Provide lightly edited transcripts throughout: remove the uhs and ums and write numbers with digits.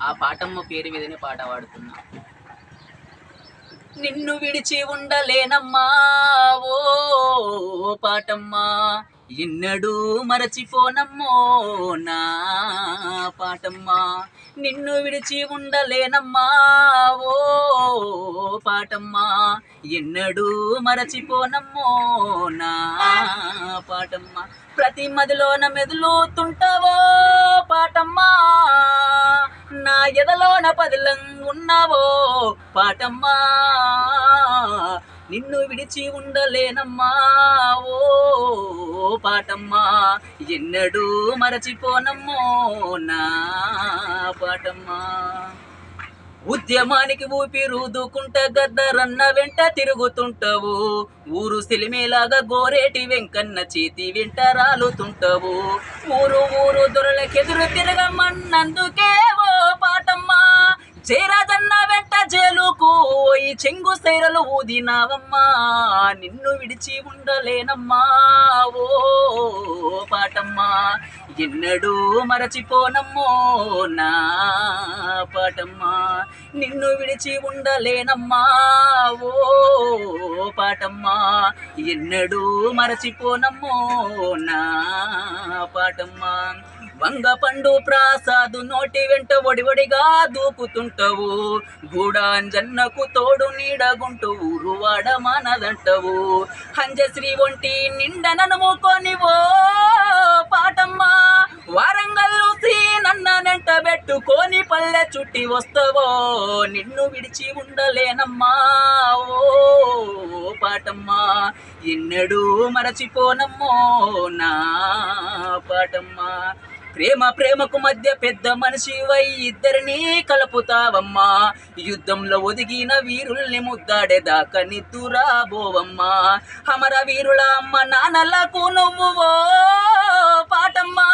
ఆ పాటమ్మ పేరు మీదనే పాట పాడుతున్నా. నిన్ను విడిచి ఉండలేనమ్మా ఓ పాటమ్మా, ఎన్నడూ మరచిపోనమ్మో నా పాటమ్మా. నిన్ను విడిచి ఉండలేనమ్మా ఓ పాటమ్మా, ఎన్నడూ మరచిపోనమ్మో నా పాటమ్మా. ప్రతి మదిలోన మెదులుతుంటావో పాటమ్మా, నా ఎదలోన పదిలం ఉన్నావో పాటమ్మా. నిన్ను విడిచి ఉండలేనమ్మా ఓ పాటమ్మా, ఎన్నడూ మరచిపోనమ్మో నా పాటమ్మా. ఉద్యమానికి ఊపిరుదుకుంట గద్దరన్న వెంట తిరుగుతుంటావు, ఊరు సిలిమేలాగా గోరేటి వెంకన్న చేతి వెంట రాలుతుంటావు. ఊరు ఊరు దొరలకెదురు తిరగమన్నందుకే ఓ పాటమ్మా, జయరాజన్న వెంట జైలుకు పోయి చెంగు సైరలు ఊదినావమ్మా. నిన్ను విడిచి ఉండలేనమ్మా ఓ పాటమ్మా, ఎన్నడూ మరచిపోనమ్మో నా పాటమ్మా. నిన్ను విడిచి ఉండలేనమ్మా ఓ పాటమ్మా, ఎన్నడూ మరచిపోనమ్మో నా పాటమ్మా. వంగపండు ప్రసాదు నోటి వెంట ఒడివడిగా దూకుతుంటావు, గూడాంజన్నకు తోడు నీడగుంటూ ఊరు వాడమానదంటవు. హంజశ్రీ ఒంటి నిండ ననుముకొని ఓ పాటమ్మా, వారంగల్లు నన్న నెంట పెట్టుకొని పల్లె చుట్టి వస్తావో. నిన్ను విడిచి ఉండలేనమ్మా ఓ పాటమ్మా, ఎన్నడూ మరచిపోనమ్మో నా పాటమ్మా. ప్రేమ ప్రేమకు మధ్య పెద్ద మనిషివై ఇద్దరినీ కలుపుతావమ్మా, యుద్ధంలో ఒదిగిన వీరుల్ని ముద్దాడేదాకా నిద్దురాబోవమ్మా. అమర వీరుల అమ్మ నాన్నలకు నువ్వు ఓ పాటమ్మా,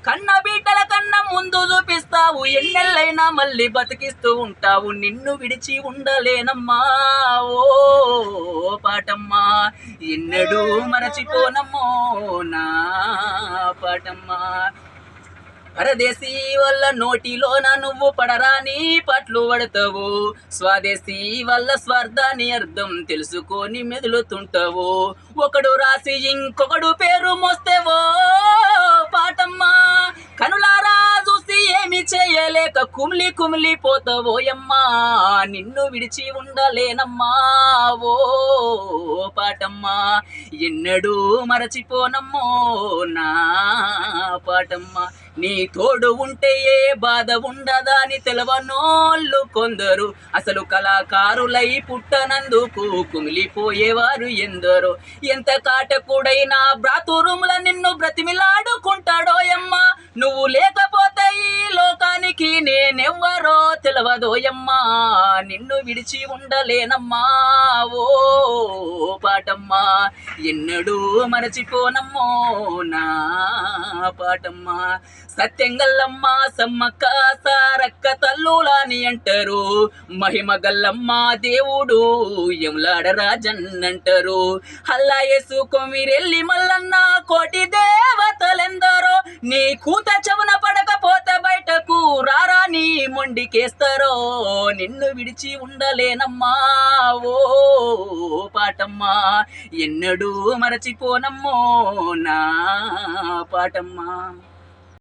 కన్న బిడ్డల కన్నా ముందు చూపిస్తావు, ఎన్నెళ్ళైనా మళ్ళీ బతికిస్తూ ఉంటావు. నిన్ను విడిచి ఉండలేనమ్మా ఓ పాటమ్మా, ఎన్నడూ మరచిపోనమ్మో నా పాటమ్మా. పరదేశీ వల్ల నోటిలోన నువ్వు పడరాని పట్లు పడతావు, స్వదేశీ వల్ల స్వార్థాన్ని అర్థం తెలుసుకొని మెదులుతుంటావు. ఒకడు రాసి ఇంకొకడు పేరు మోస్తేవో పాటమ్మా, కనులారా చూసి ఏమి చేయలేక కుమిలి కుమిలి పోతావోయమ్మా. నిన్ను విడిచి ఉండలేనమ్మా ఓ పాటమ్మా, ఎన్నడూ మరచిపోనమ్మో నా పాటమ్మా. నీ తోడు ఉంటే ఏ బాధ ఉండదా అని తెలవనోళ్ళు కొందరు, అసలు కళాకారులై పుట్టనందుకు కుమిలిపోయేవారు ఎందరో. ఎంత కాటకుడైనా బ్రాతురుముల నిన్ను బ్రతిమిలాడుకుంటాడోయమ్మా, నువ్వు లేకపోతే ఈ లోకానికి నేనెవ్వరో తెలవదోయమ్మా. నిన్ను విడిచి ఉండలేనమ్మా ఓ పాటమ్మా, ఎన్నడూ మరచిపోనమ్మో నా పాటమ్మా. సత్యంగల్లమ్మ సమ్మక్క సారక్క తల్లులాని అంటారు, మహిమ గల్లమ్మ దేవుడు యములాడ రాజన్నంటారు. హల్లా యేసు కొమిరెల్లి మల్లన్న కోటి దేవతలెందరో, నీ కూత చెవున పడకపోతే బయటకు రారా నీ మొండికేస్తారో. నిన్ను విడిచి ఉండలేనమ్మా ఓ పాటమ్మా, ఎన్నడూ మరచిపోనమ్మో నా పాటమ్మా.